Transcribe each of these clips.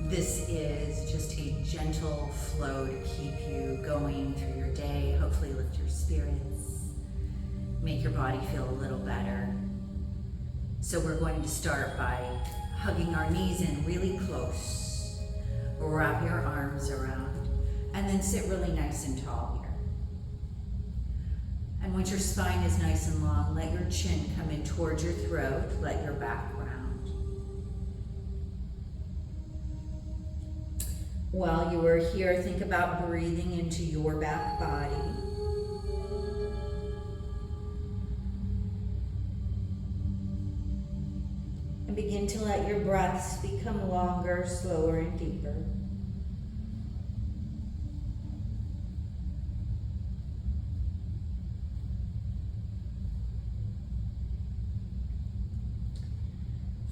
This is just a gentle flow to keep you going through your day, hopefully lift your spirits, make your body feel a little better. So we're going to start by hugging our knees in really close. Wrap your arms around and then sit really nice and tall here. And once your spine is nice and long, let your chin come in towards your throat, let your back round. While you are here, think about breathing into your back body. And begin to let your breaths become longer, slower, and deeper.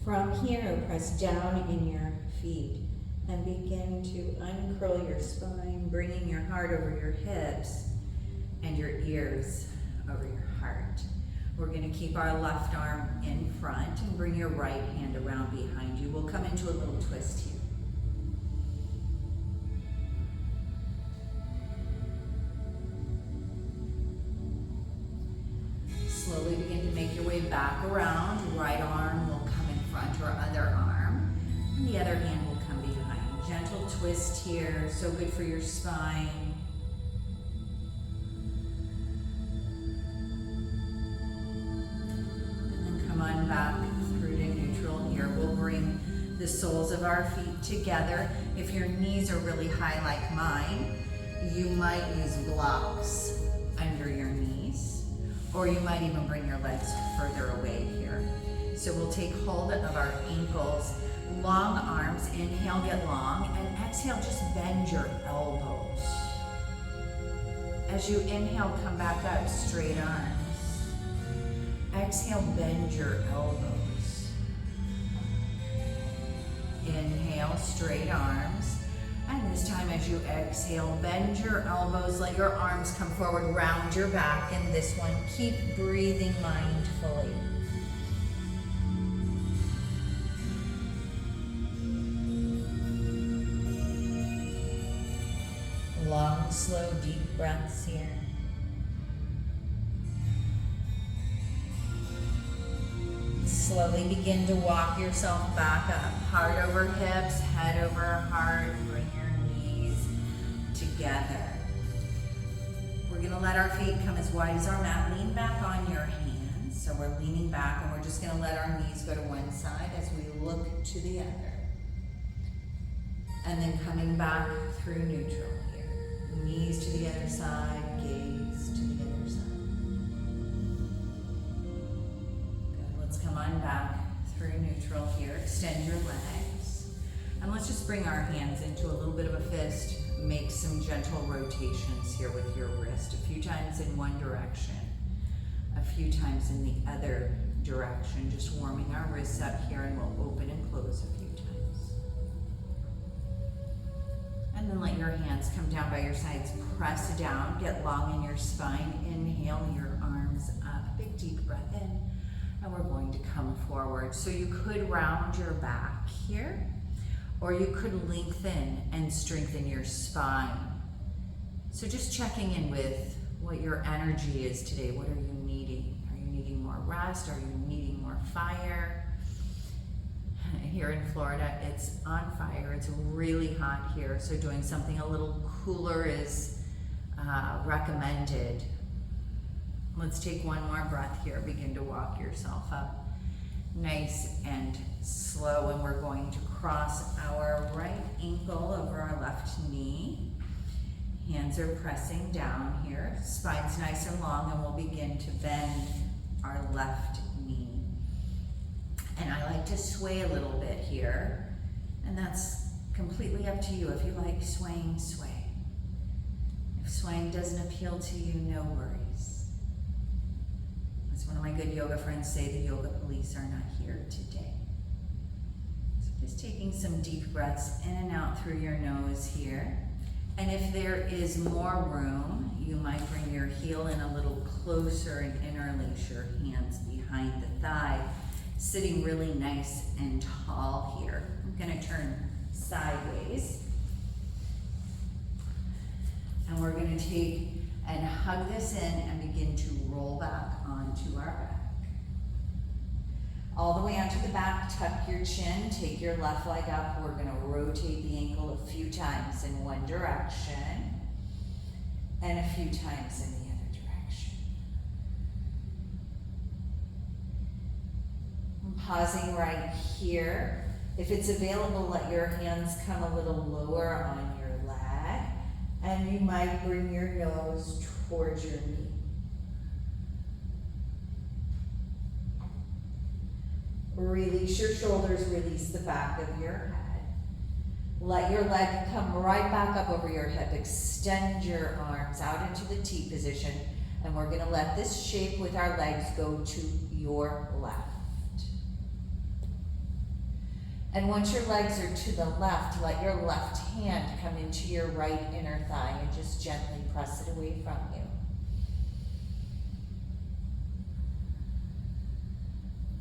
From here, press down in your feet and begin to uncurl your spine, bringing your heart over your hips and your ears over your heart. We're going to keep our left arm in front and bring your right hand around behind you. We'll come into a little twist here. Slowly begin to make your way back around. Right arm will come in front, or other arm, and the other hand will come behind. Gentle twist here, so good for your spine. And then come on back through to neutral here. We'll bring the soles of our feet together. If your knees are really high like mine, you might use blocks under your knees, or you might even bring your legs further away here. So we'll take hold of our ankles, long arms, inhale, get long, and exhale, just bend your elbows. As you inhale, come back up, straight arms. Exhale, bend your elbows. Inhale, straight arms. And this time as you exhale, bend your elbows, let your arms come forward, round your back. And this one, keep breathing mindfully. Long, slow, deep breaths here. Slowly begin to walk yourself back up. Heart over hips, head over heart. Bring your knees together. We're going to let our feet come as wide as our mat. Lean back on your hands. So we're leaning back, and we're just going to let our knees go to one side as we look to the other. And then coming back through neutral. Knees to the other side, gaze to the other side. Good. Let's come on back through neutral here. Extend your legs. And let's just bring our hands into a little bit of a fist. Make some gentle rotations here with your wrist. A few times in one direction, a few times in the other direction. Just warming our wrists up here, and we'll open and close a few times. And then let your hands come down by your sides. Press down, get long in your spine. Inhale your arms up. Big deep breath in. And we're going to come forward. So you could round your back here, or you could lengthen and strengthen your spine. So just checking in with what your energy is today. What are you needing? Are you needing more rest? Are you needing more fire? Here in Florida, it's on fire. It's really hot here, so doing something a little cooler is recommended. Let's take one more breath here. Begin to walk yourself up nice and slow, and we're going to cross our right ankle over our left knee. Hands are pressing down here. Spine's nice and long, and we'll begin to bend our left knee. And I like to sway a little bit here, and that's completely up to you. If you like swaying, sway. If swaying doesn't appeal to you, no worries. As one of my good yoga friends say, the yoga police are not here today. So just taking some deep breaths in and out through your nose here. And if there is more room, you might bring your heel in a little closer and interlace your hands behind the thigh, sitting really nice and tall here. I'm going to turn sideways. And we're going to take and hug this in and begin to roll back onto our back. All the way onto the back, tuck your chin, take your left leg up. We're going to rotate the ankle a few times in one direction and a few times in the other direction. I'm pausing right here. If it's available, let your hands come a little lower on your leg, and you might bring your nose towards your knee. Release your shoulders, release the back of your head. Let your leg come right back up over your hip. Extend your arms out into the T position, and we're going to let this shape with our legs go to your left. And once your legs are to the left, let your left hand come into your right inner thigh and just gently press it away from you.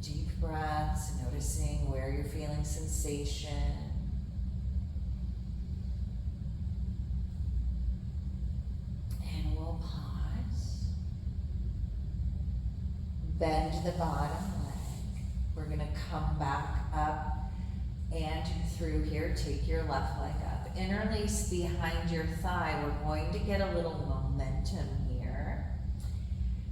Deep breaths, noticing where you're feeling sensation. And we'll pause. Bend the bottom leg. We're going to come back up and through here. Take your left leg up. Interlace behind your thigh. We're going to get a little momentum here.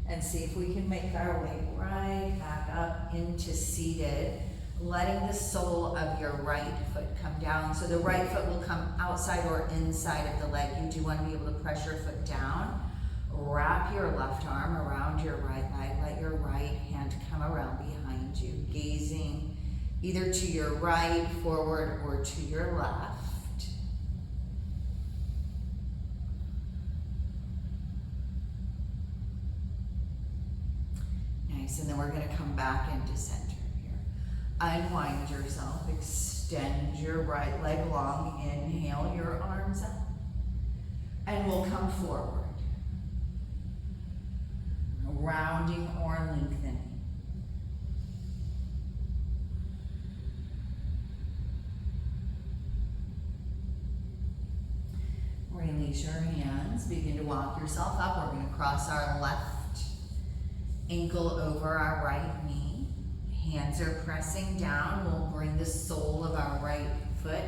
And see if we can make our way right back up into seated, letting the sole of your right foot come down. So the right foot will come outside or inside of the leg. You do want to be able to press your foot down. Wrap your left arm around your right leg. Let your right hand come around behind you, gazing either to your right, forward, or to your left. Nice, and then we're going to come back into center here. Unwind yourself, extend your right leg long, inhale your arms up, and we'll come forward. Rounding or lengthening. Release your hands, begin to walk yourself up. We're going to cross our left ankle over our right knee. Hands are pressing down. We'll bring the sole of our right foot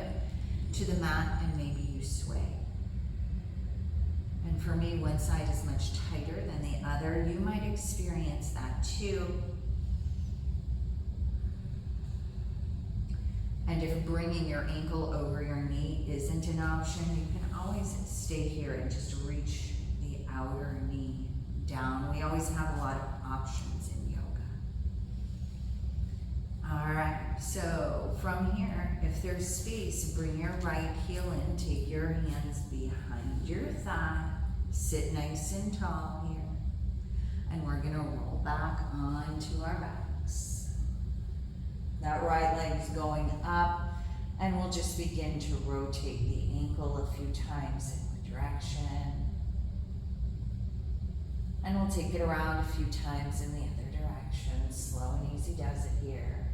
to the mat and maybe you sway. And for me, one side is much tighter than the other. You might experience that too. And if bringing your ankle over your knee isn't an option, you can always stay here and just reach the outer knee down. We always have a lot of options in yoga. All right, so from here, if there's space, bring your right heel in, take your hands behind your thigh, sit nice and tall here, and we're gonna roll back onto our backs. That right leg's going up, and we'll just begin to rotate the ankle a few times in one direction. And we'll take it around a few times in the other direction. Slow and easy does it here.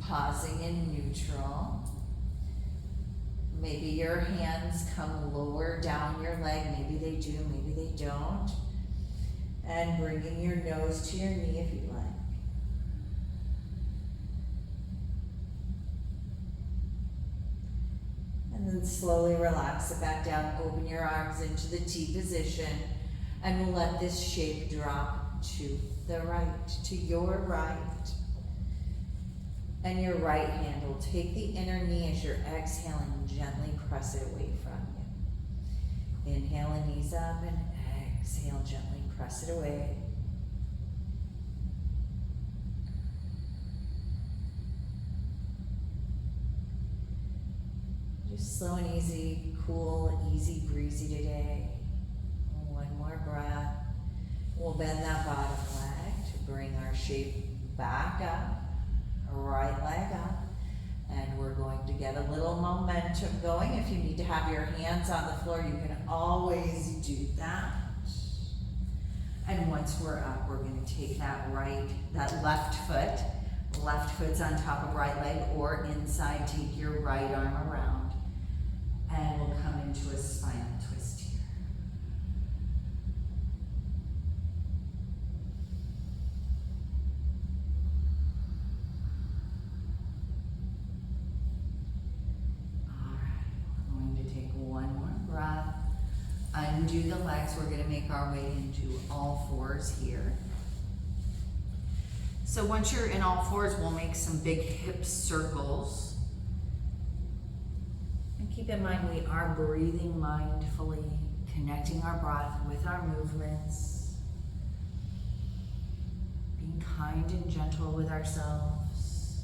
Pausing in neutral. Maybe your hands come lower down your leg. Maybe they do, maybe they don't. And bringing your nose to your knee if you like. And then slowly relax it back down. Open your arms into the T position. And we'll let this shape drop to the right, to your right. And your right hand will take the inner knee as you're exhaling and gently press it away from you. Inhale and knees up and exhale, gently press it away. Just slow and easy, cool, easy, breezy today. One more breath. We'll bend that bottom leg to bring our shape back up. Right leg up, and we're going to get a little momentum going. If you need to have your hands on the floor, you can always do that. And once we're up, we're gonna take that left foot's on top of right leg, or inside, take your right arm around, and we'll come into a spinal twist here. All right, we're going to take one more breath. Undo the legs. We're going to make our way into all fours here. So once you're in all fours, we'll make some big hip circles. And keep in mind, we are breathing mindfully, connecting our breath with our movements, being kind and gentle with ourselves,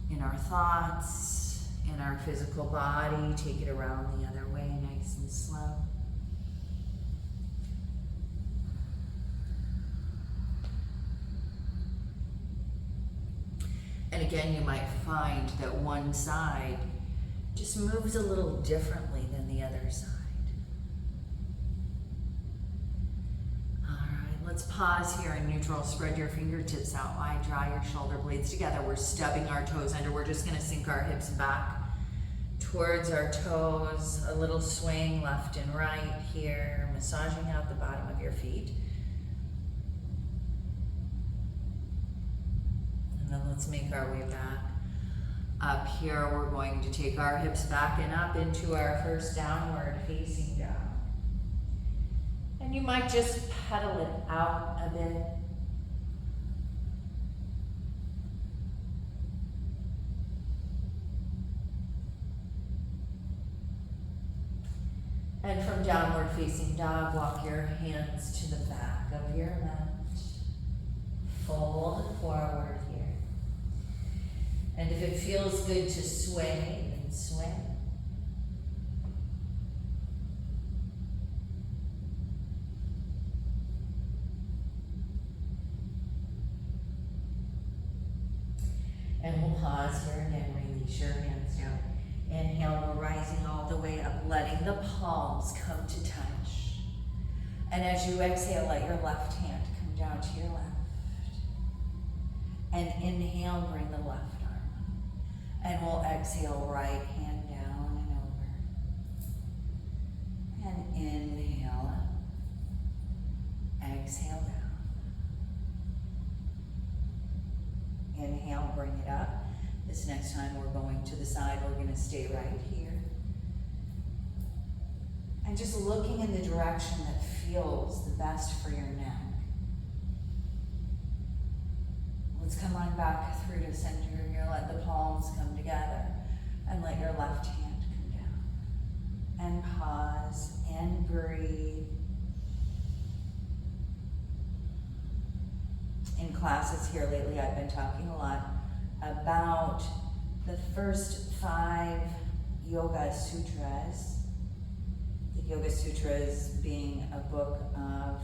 in our thoughts, in our physical body. Take it around the other way, nice and slow. And again, you might find that one side just moves a little differently than the other side. All right, let's pause here in neutral. Spread your fingertips out wide, draw your shoulder blades together. We're stubbing our toes under. We're just gonna sink our hips back towards our toes. A little swing left and right here, massaging out the bottom of your feet. And then let's make our way back. Up here, we're going to take our hips back and up into our first downward facing dog. And you might just pedal it out a bit. And from downward facing dog, walk your hands to the back of your mat. Fold forward here. And if it feels good to sway, then sway. And we'll pause here again, release your hands down. Inhale, we're rising all the way up, letting the palms come to touch. And as you exhale, let your left hand come down to your left. And inhale, bring the left arm up. And we'll exhale, right hand down and over. And inhale up. Exhale down. Inhale, bring it up. This next time we're going to the side, we're going to stay right here. And just looking in the direction that feels the best for your neck. Let's come on back through to center here. Let the palms come together and let your left hand come down. And pause and breathe. In classes here lately, I've been talking a lot about the first 5 Yoga Sutras. The Yoga Sutras being a book of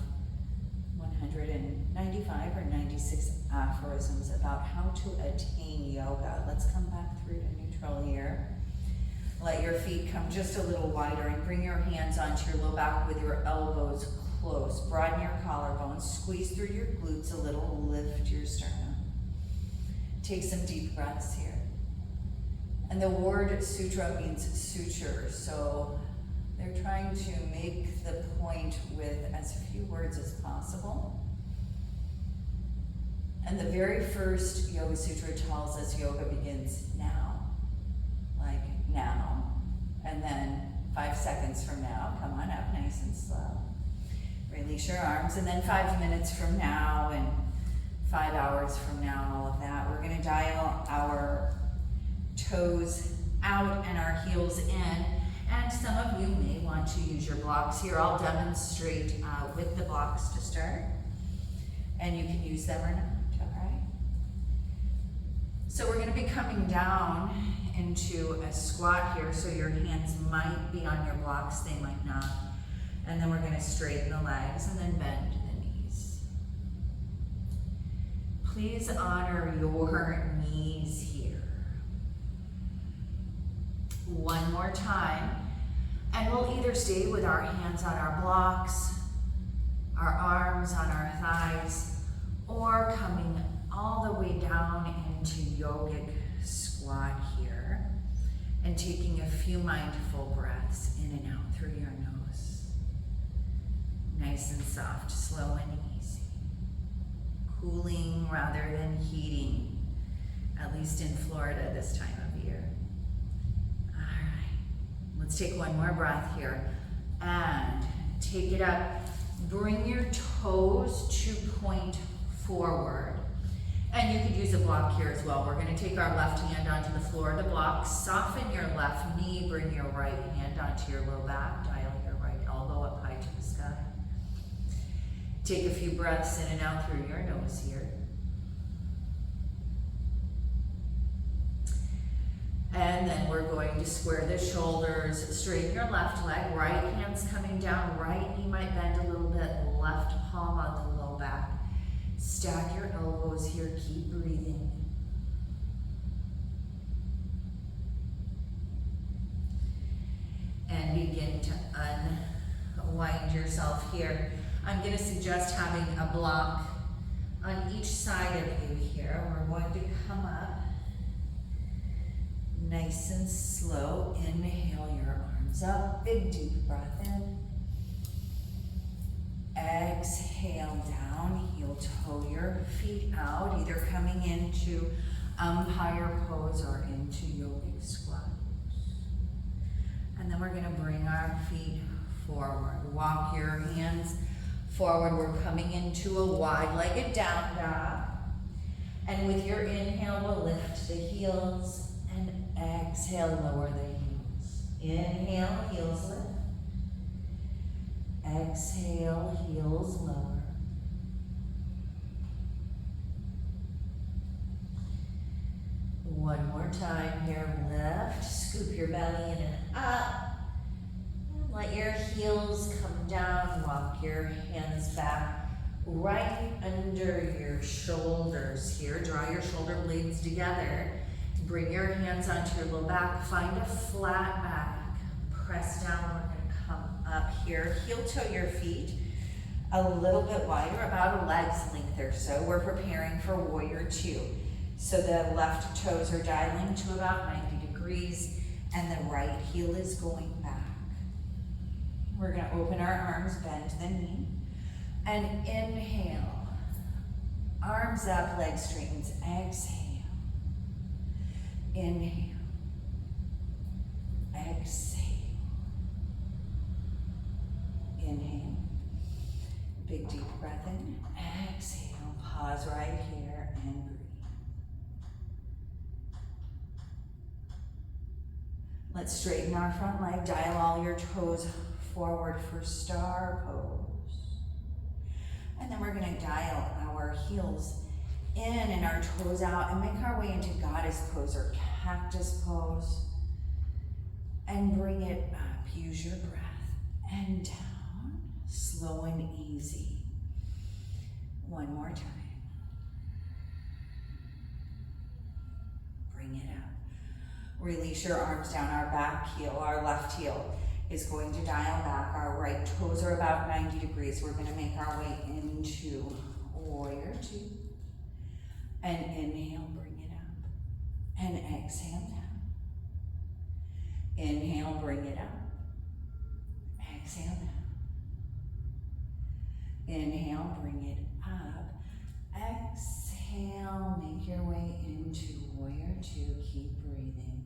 195 or 96 aphorisms about how to attain yoga. Let's come back through to neutral here. Let your feet come just a little wider and bring your hands onto your low back with your elbows close. Broaden your collarbones, squeeze through your glutes a little, lift your sternum. Take some deep breaths here. And the word sutra means suture, so they're trying to make the point with as few words as possible. And the very first Yoga Sutra tells us yoga begins now, like now. And then 5 seconds from now, come on up nice and slow. Release your arms, and then 5 minutes from now and 5 hours from now, all of that. We're gonna dial our toes out and our heels in. And some of you may want to use your blocks here. I'll demonstrate with the blocks to start. And you can use them or not, all right? So we're gonna be coming down into a squat here. So your hands might be on your blocks, they might not. And then we're gonna straighten the legs and then bend the knees. Please honor your knees here. One more time. And we'll either stay with our hands on our blocks our arms on our thighs, or coming all the way down into yogic squat here, and taking a few mindful breaths in and out through your nose. Nice and soft, slow and easy. Cooling rather than heating, at least in Florida this time of year. All right, let's take one more breath here and take it up. Bring your toes to point forward. And you could use a block here as well. We're going to take our left hand onto the floor of the block, soften your left knee, bring your right hand onto your low back, dial your right elbow up high to the sky. Take a few breaths in and out through your nose here. And then we're going to square the shoulders, straighten your left leg, right hand's coming down, right knee might bend a little bit, left palm on the low back. Stack your elbows here, keep breathing. And begin to unwind yourself here. I'm going to suggest having a block on each side of you here. We're going to come up nice and slow. Inhale your arms up, big deep breath in. Exhale down, heel toe your feet out, either coming into umpire pose or into yogic squat. And then we're going to bring our feet forward. Walk your hands forward. We're coming into a wide-legged down dog. And with your inhale, we'll lift the heels, and exhale, lower the heels. Inhale, heels lift. Exhale, heels lower. One more time here, lift, scoop your belly in and up. And let your heels come down, walk your hands back right under your shoulders here. Draw your shoulder blades together. Bring your hands onto your low back, find a flat back. Press down, we're gonna come up here, heel toe your feet a little bit wider, about a leg's length or so. We're preparing for warrior two. So the left toes are dialing to about 90 degrees and the right heel is going back. We're gonna open our arms, bend the knee, and inhale. Arms up, legs straightens, exhale. Inhale. Exhale. Inhale. Big deep breath in. Exhale. Pause right here and breathe. Let's straighten our front leg. Dial all your toes forward for star pose. And then we're going to dial our heels in and our toes out and make our way into goddess pose or cactus pose. And bring it up. Use your breath. And down. Slow and easy. One more time. Bring it up. Release your arms down. Our back heel, our left heel is going to dial back. Our right toes are about 90 degrees. We're going to make our way into warrior two. And inhale, bring it up. And exhale down. Inhale, bring it up. Exhale down. Inhale, bring it up. Exhale, make your way into warrior two. Keep breathing.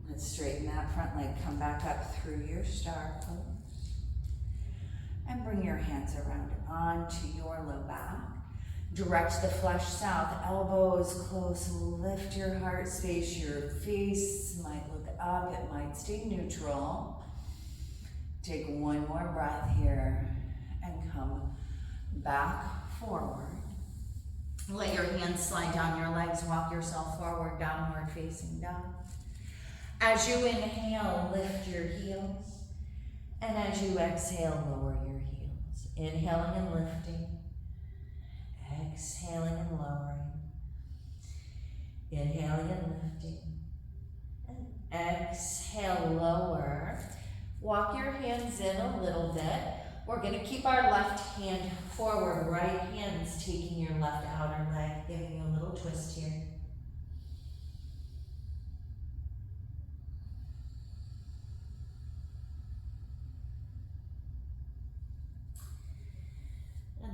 Let's straighten that front leg. Come back up through your star pose. And bring your hands around onto your low back. Direct the flesh south, elbows close. Lift your heart space. Your face might look up. It might stay neutral. Take one more breath here and come back forward. Let your hands slide down your legs. Walk yourself forward, downward facing dog. As you inhale, lift your heels. And as you exhale, lower your heels. Inhaling and lifting. Exhaling and lowering. Inhaling and lifting. And exhale, lower. Walk your hands in a little bit. We're going to keep our left hand forward. Right hand's taking your left outer leg, giving you a little twist here.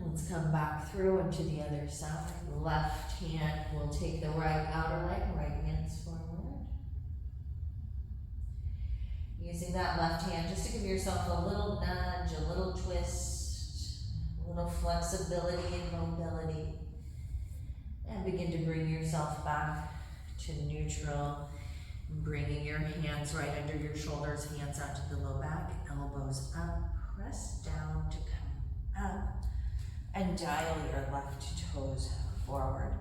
Let's come back through and to the other side. Left hand will take the right outer leg, right hand's forward. Using that left hand just to give yourself a little nudge, a little twist, a little flexibility and mobility. And begin to bring yourself back to neutral. Bringing your hands right under your shoulders, hands out to the low back, elbows up, press down to come up. And dial your left toes forward.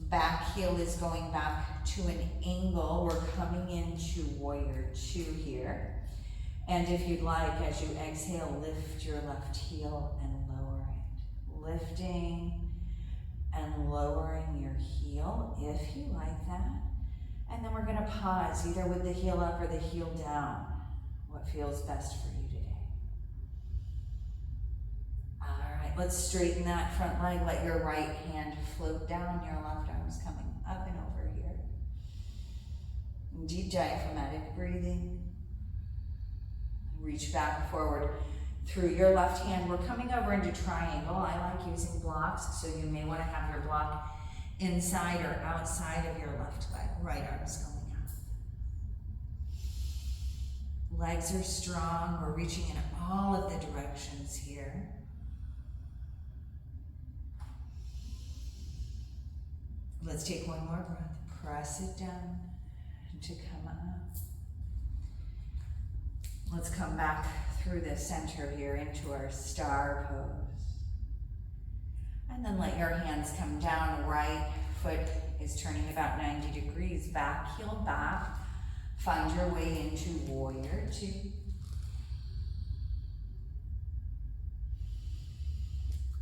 Back heel is going back to an angle. We're coming into warrior two here. And if you'd like, as you exhale, lift your left heel and lower it. Lifting and lowering your heel, if you like that. And then we're gonna pause, either with the heel up or the heel down. What feels best for you today? Let's straighten that front leg. Let your right hand float down. Your left arm's coming up and over here. Deep diaphragmatic breathing. Reach back forward through your left hand. We're coming over into triangle. I like using blocks, so you may want to have your block inside or outside of your left leg. Right arm's going up. Legs are strong. We're reaching in all of the directions here. Let's take one more breath. Press it down to come up. Let's come back through the center here into our star pose. And then let your hands come down. Right foot is turning about 90 degrees. Back heel back. Find your way into warrior two.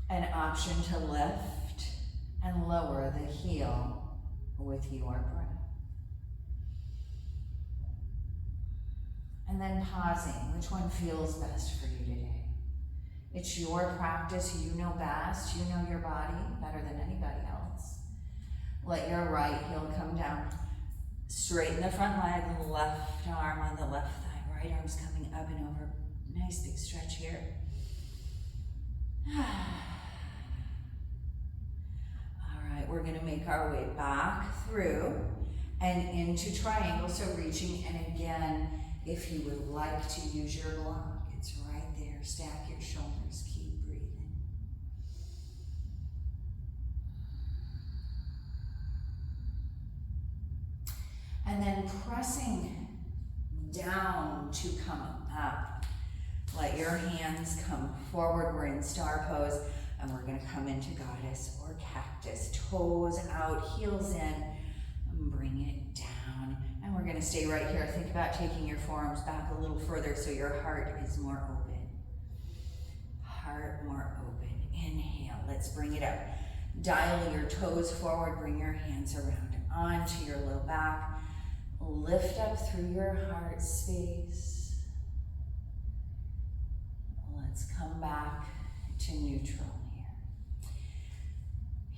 An option to lift and lower the heel with your breath. And then pausing, which one feels best for you today? It's your practice, you know best, you know your body better than anybody else. Let your right heel come down. Straighten the front leg, left arm on the left thigh, right arm's coming up and over. Nice big stretch here. We're going to make our way back through and into triangle. So reaching, and again, if you would like to use your block, it's right there. Stack your shoulders, keep breathing. And then pressing down to come up. Let your hands come forward. We're in star pose. And we're going to come into goddess or cactus. Toes out, heels in, and bring it down. And we're going to stay right here. Think about taking your forearms back a little further so your heart is more open. Heart more open. Inhale. Let's bring it up. Dial your toes forward. Bring your hands around onto your low back. Lift up through your heart space. Let's come back to neutral.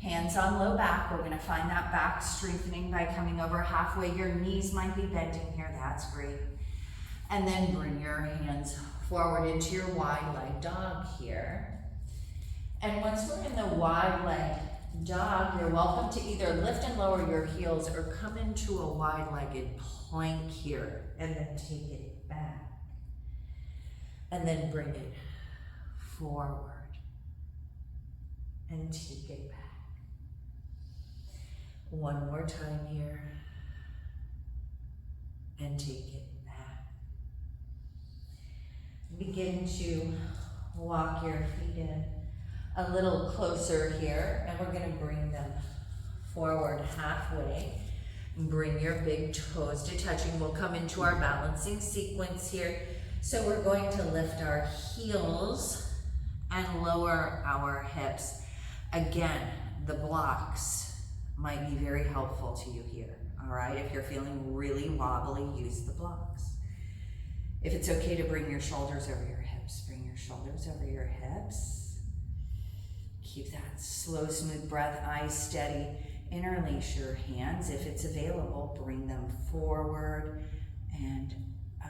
Hands on low back. We're going to find that back strengthening by coming over halfway. Your knees might be bending here. That's great. And then bring your hands forward into your wide leg dog here. And once we're in the wide leg dog, you're welcome to either lift and lower your heels or come into a wide-legged plank here and then take it back. And then bring it forward and take it back. One more time here, and take it back. Begin to walk your feet in a little closer here, and we're going to bring them forward halfway. Bring your big toes to touching. We'll come into our balancing sequence here. So we're going to lift our heels and lower our hips. Again, the blocks might be very helpful to you here, all right? If you're feeling really wobbly, use the blocks. If it's okay to bring your shoulders over your hips, bring your shoulders over your hips. Keep that slow, smooth breath, eyes steady. Interlace your hands. If it's available, bring them forward and up.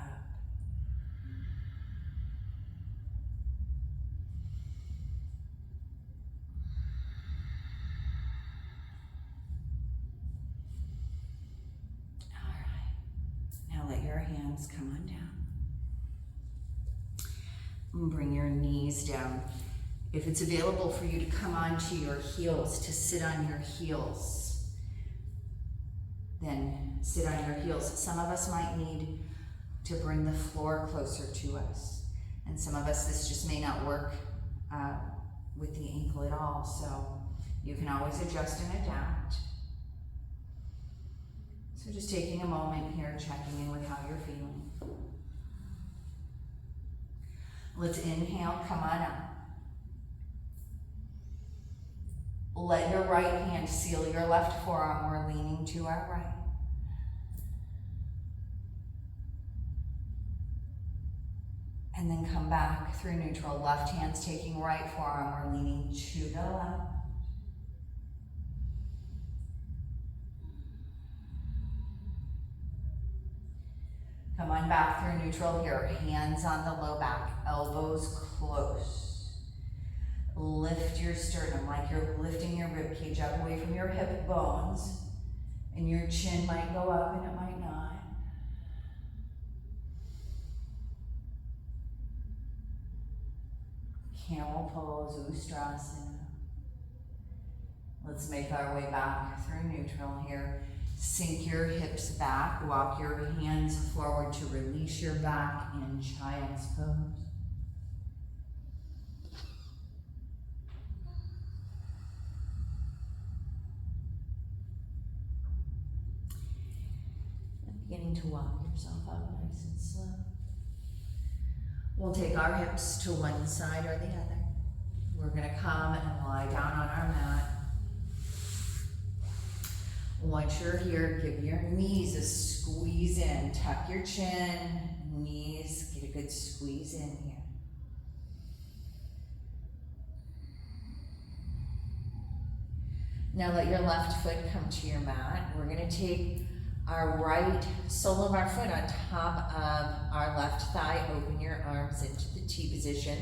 All right. Now let your hands come on down. Bring your knees down. If it's available for you to come onto your heels, to sit on your heels, then sit on your heels. Some of us might need to bring the floor closer to us. And some of us, this just may not work with the ankle at all. So you can always adjust and adapt. So just taking a moment here, checking in with how you're feeling. Let's inhale, come on up. Let your right hand seal your left forearm. We're leaning to our right. And then come back through neutral. Left hand's taking right forearm. We're leaning to the left. Come on back through neutral here. Hands on the low back, elbows close. Lift your sternum like you're lifting your rib cage up away from your hip bones. And your chin might go up and it might not. Camel pose, Ustrasana. Let's make our way back through neutral here. Sink your hips back, walk your hands forward to release your back in child's pose. And beginning to walk yourself out nice and slow. We'll take our hips to one side or the other. We're going to come and lie down on our mat. Once you're here, give your knees a squeeze in. Tuck your chin, knees, get a good squeeze in here. Now let your left foot come to your mat. We're going to take our right sole of our foot on top of our left thigh. Open your arms into the T position.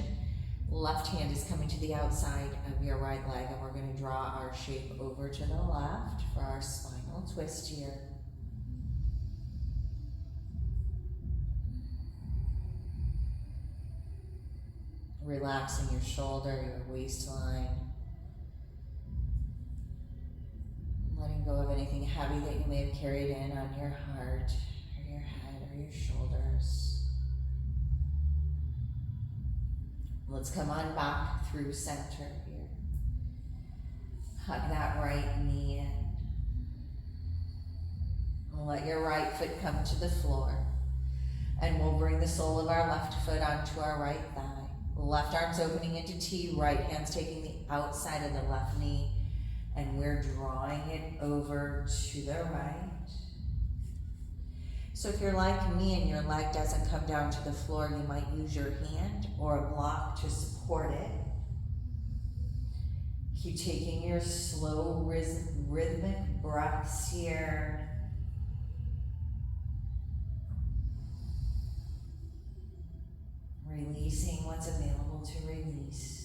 Left hand is coming to the outside of your right leg, and we're going to draw our shape over to the left for our spinal twist here. Relaxing your shoulder, your waistline. Letting go of anything heavy that you may have carried in on your heart, or your head, or your shoulders. Let's come on back through center here. Hug that right knee in. Let your right foot come to the floor. And we'll bring the sole of our left foot onto our right thigh. Left arm's opening into T, right hand's taking the outside of the left knee. And we're drawing it over to the right. So if you're like me and your leg doesn't come down to the floor, you might use your hand or a block to support it. Keep taking your slow rhythmic breaths here. Releasing what's available to release.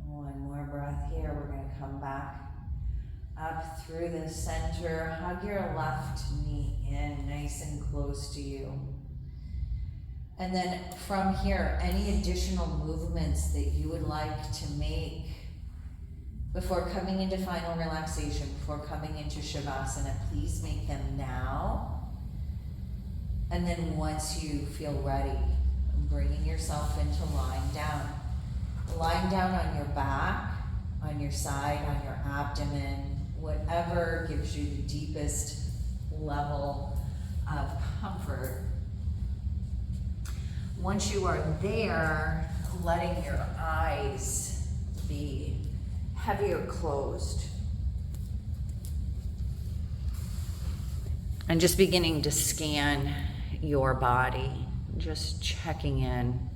One more breath here. We're going to come back up through the center. Hug your left knee in nice and close to you. And then from here, any additional movements that you would like to make before coming into final relaxation, before coming into Shavasana, please make them now. And then once you feel ready, bringing yourself into lying down. Lying down on your back, on your side, on your abdomen, whatever gives you the deepest level of comfort. Once you are there, letting your eyes be heavier closed. And just beginning to scan your body, just checking in.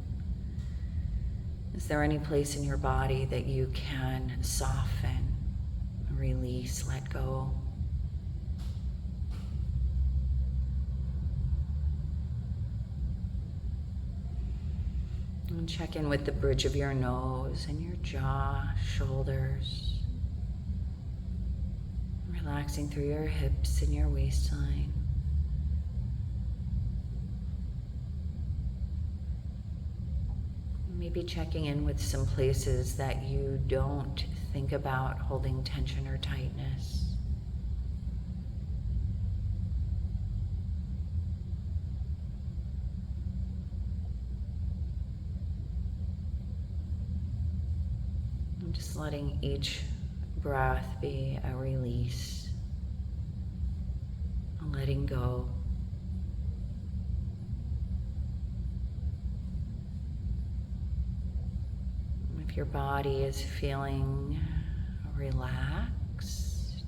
Is there any place in your body that you can soften, release, let go? And check in with the bridge of your nose and your jaw, shoulders. Relaxing through your hips and your waistline. Maybe checking in with some places that you don't think about holding tension or tightness. And just letting each breath be a release, a letting go. If your body is feeling relaxed,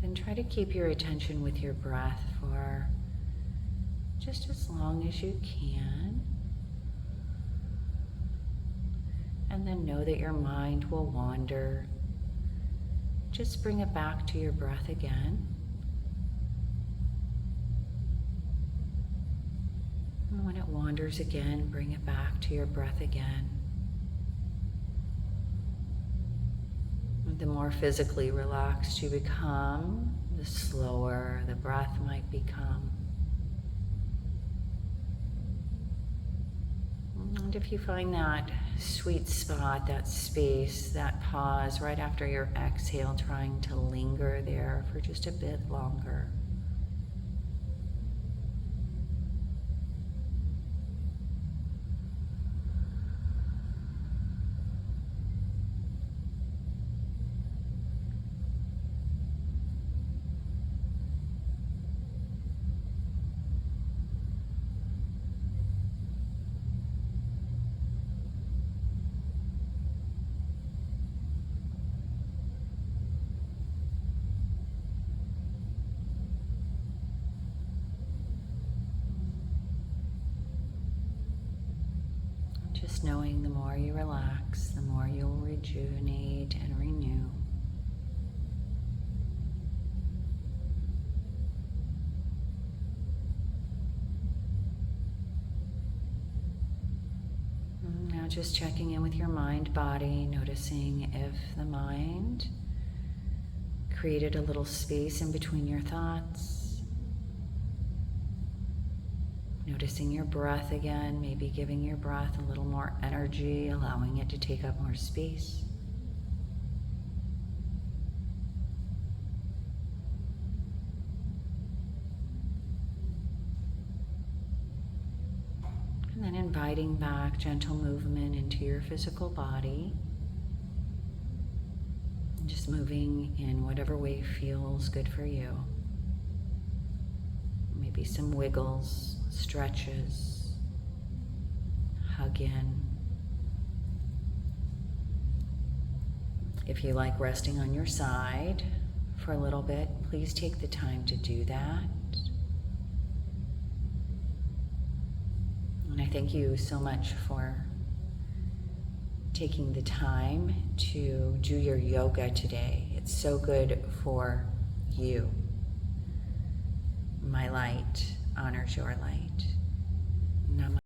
then try to keep your attention with your breath for just as long as you can. And then know that your mind will wander. Just bring it back to your breath again. And when it wanders again, bring it back to your breath again. And the more physically relaxed you become, the slower the breath might become. And if you find that sweet spot, that space, that pause right after your exhale, trying to linger there for just a bit longer. Just knowing the more you relax, the more you'll rejuvenate and renew. Now just checking in with your mind, body, noticing if the mind created a little space in between your thoughts. Noticing your breath again, maybe giving your breath a little more energy, allowing it to take up more space. And then inviting back gentle movement into your physical body. And just moving in whatever way feels good for you. Maybe some wiggles, stretches, hug in. If you like resting on your side for a little bit, please take the time to do that. And I thank you so much for taking the time to do your yoga today. It's so good for you. My light honors your light. Namaste.